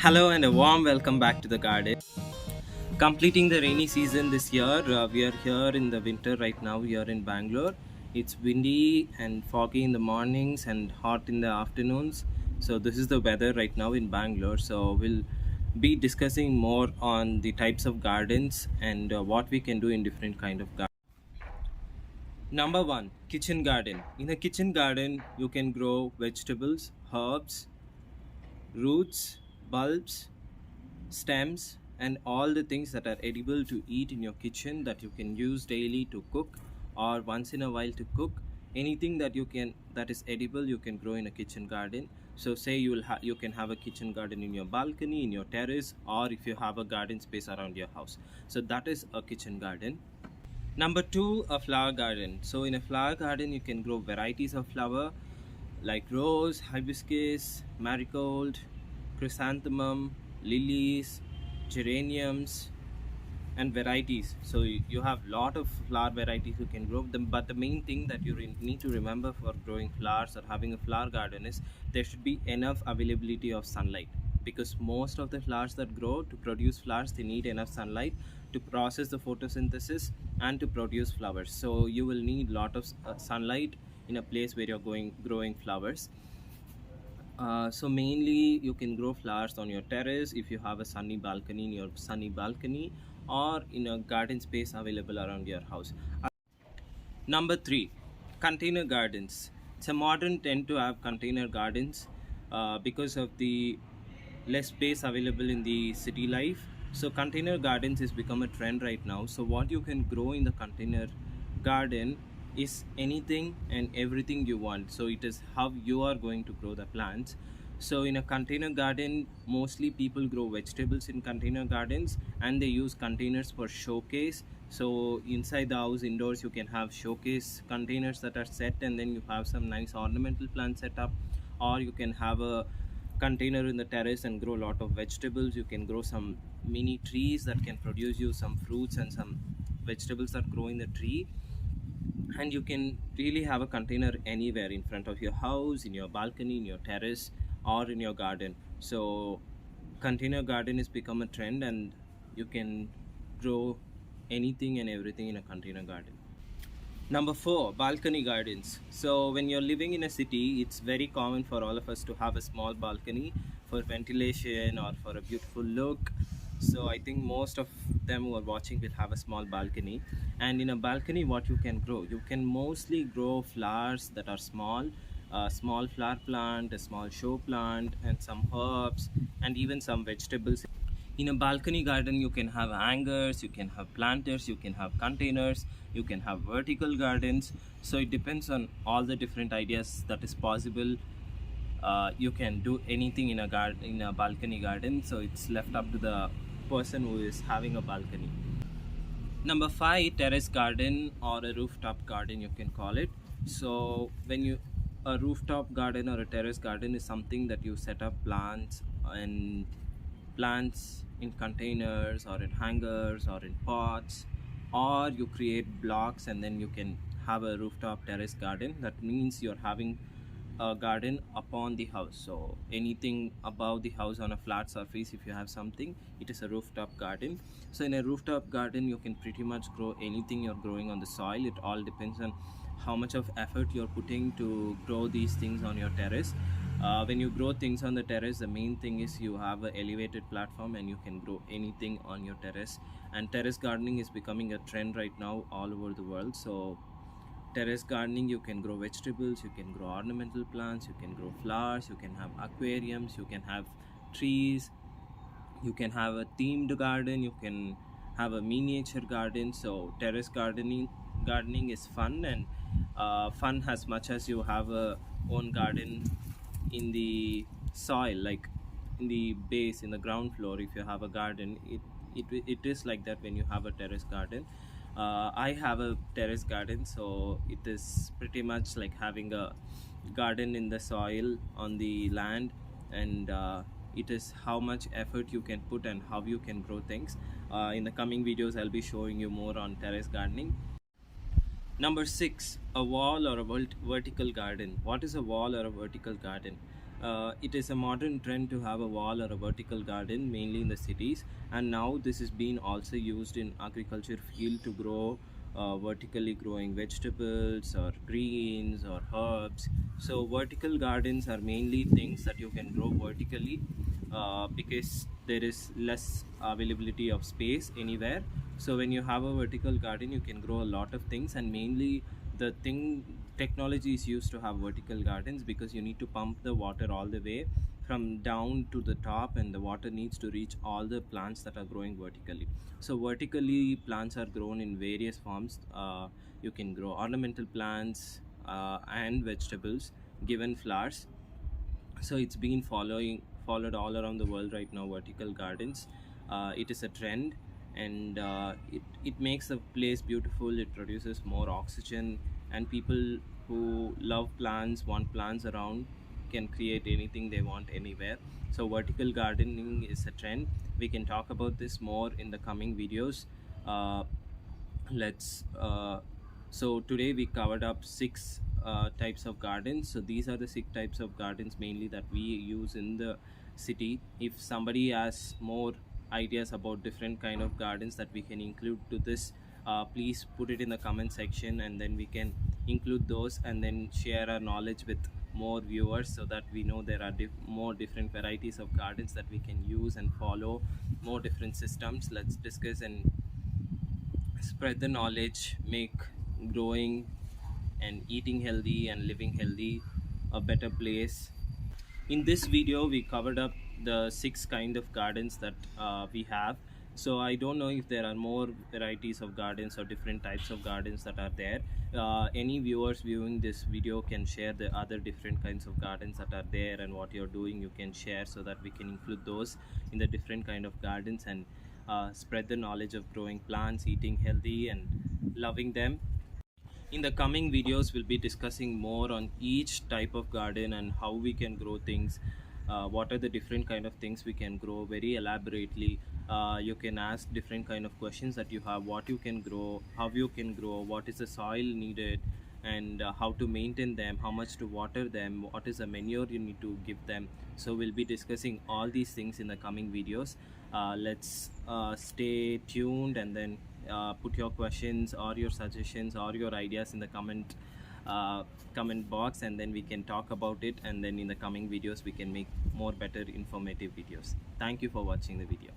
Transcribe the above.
Hello and a warm welcome back to the garden. Completing the rainy season this year, we are here in the winter right now here in Bangalore. It's windy and foggy in the mornings and hot in the afternoons. So this is the weather right now in Bangalore. So we'll be discussing more on the types of gardens and what we can do in different kind of gardens. Number one, kitchen garden. In a kitchen garden, you can grow vegetables, herbs, roots, bulbs, stems, and all the things that are edible to eat in your kitchen that you can use daily to cook or once in a while to cook. Anything that is edible you can grow in a kitchen garden. So say you can have a kitchen garden in your balcony, in your terrace, or if you have a garden space around your house. So that is a kitchen garden. Number two, a flower garden. So in a flower garden you can grow varieties of flower like rose, hibiscus, marigold, chrysanthemum, lilies, geraniums, and varieties. So you have lot of flower varieties you can grow them, but the main thing that you need to remember for growing flowers or having a flower garden is there should be enough availability of sunlight, because most of the flowers that grow to produce flowers they need enough sunlight to process the photosynthesis and to produce flowers. So you will need lot of sunlight in a place where you're going growing flowers. So mainly you can grow flowers on your terrace if you have a sunny balcony, in your sunny balcony, or in a garden space available around your house. Number three, container gardens. So modern tend to have container gardens because of the less space available in the city life. So container gardens has become a trend right now. So what you can grow in the container garden is anything and everything you want. So it is how you are going to grow the plants. So in a container garden, mostly people grow vegetables in container gardens, and they use containers for showcase. So inside the house, indoors, you can have showcase containers that are set, and then you have some nice ornamental plants set up. Or you can have a container in the terrace and grow a lot of vegetables. You can grow some mini trees that can produce you some fruits and some vegetables that grow in the tree. And you can really have a container anywhere in front of your house, in your balcony, in your terrace, or in your garden. So container garden has become a trend, and you can grow anything and everything in a container garden. Number four, balcony gardens. So when you're living in a city, it's very common for all of us to have a small balcony for ventilation or for a beautiful look. So I think most of them who are watching will have a small balcony. And in a balcony, what you can grow? You can mostly grow flowers that are small, a small flower plant, a small show plant, and some herbs, and even some vegetables. In a balcony garden you can have hangers, you can have planters, you can have containers, you can have vertical gardens. So it depends on all the different ideas that is possible. You can do anything in a garden, in a balcony garden, so it's left up to the person who is having a balcony. Number five, terrace garden or a rooftop garden you can call it. So when you a rooftop garden or a terrace garden is something that you set up plants in containers or in hangers or in pots, or you create blocks and then you can have a rooftop terrace garden. That means you're having a garden upon the house, so anything above the house on a flat surface, if you have something, it is a rooftop garden. So in a rooftop garden you can pretty much grow anything you're growing on the soil. It all depends on how much of effort you're putting to grow these things on your terrace. When you grow things on the terrace, the main thing is you have an elevated platform and you can grow anything on your terrace. And terrace gardening is becoming a trend right now all over the world. So terrace gardening, you can grow vegetables, you can grow ornamental plants, you can grow flowers, you can have aquariums, you can have trees, you can have a themed garden, you can have a miniature garden. So terrace gardening is fun, and fun as much as you have a own garden in the soil, like in the base, in the ground floor. If you have a garden, it is like that when you have a terrace garden. I have a terrace garden, so it is pretty much like having a garden in the soil on the land. And it is how much effort you can put and how you can grow things. In the coming videos I'll be showing you more on terrace gardening. Number six, a wall or a vertical garden. What is a wall or a vertical garden? It is a modern trend to have a wall or a vertical garden, mainly in the cities, and now this is being also used in agriculture field to grow vertically growing vegetables or greens or herbs. So vertical gardens are mainly things that you can grow vertically because there is less availability of space anywhere. So when you have a vertical garden, you can grow a lot of things, and mainly the thing technology is used to have vertical gardens because you need to pump the water all the way from down to the top, and the water needs to reach all the plants that are growing vertically. So vertically plants are grown in various forms. You can grow ornamental plants and vegetables, given flowers. So it's been followed all around the world right now, vertical gardens. It is a trend, and it makes the place beautiful. It produces more oxygen, and people who love plants, want plants around, can create anything they want anywhere. So vertical gardening is a trend. We can talk about this more in the coming videos. uh, let's So today we covered up six types of gardens. So these are the six types of gardens mainly that we use in the city. If somebody has more ideas about different kind of gardens that we can include to this, please put it in the comment section, and then we can include those and then share our knowledge with more viewers, so that we know there are more different varieties of gardens that we can use and follow, more different systems. Let's discuss and spread the knowledge, make growing and eating healthy and living healthy a better place. In this video we covered up the six kind of gardens that we have. So I don't know if there are more varieties of gardens or different types of gardens that are there. Any viewers viewing this video can share the other different kinds of gardens that are there, and what you're doing you can share, so that we can include those in the different kind of gardens, and spread the knowledge of growing plants, eating healthy and loving them. In the coming videos, we'll be discussing more on each type of garden and how we can grow things. What are the different kind of things we can grow very elaborately. You can ask different kind of questions that you have: what you can grow, how you can grow, what is the soil needed, and how to maintain them, how much to water them, what is the manure you need to give them. So we'll be discussing all these things in the coming videos. Let's stay tuned, and then put your questions or your suggestions or your ideas in the uh, comment box, and then we can talk about it, and then in the coming videos we can make more better informative videos. Thank you for watching the video.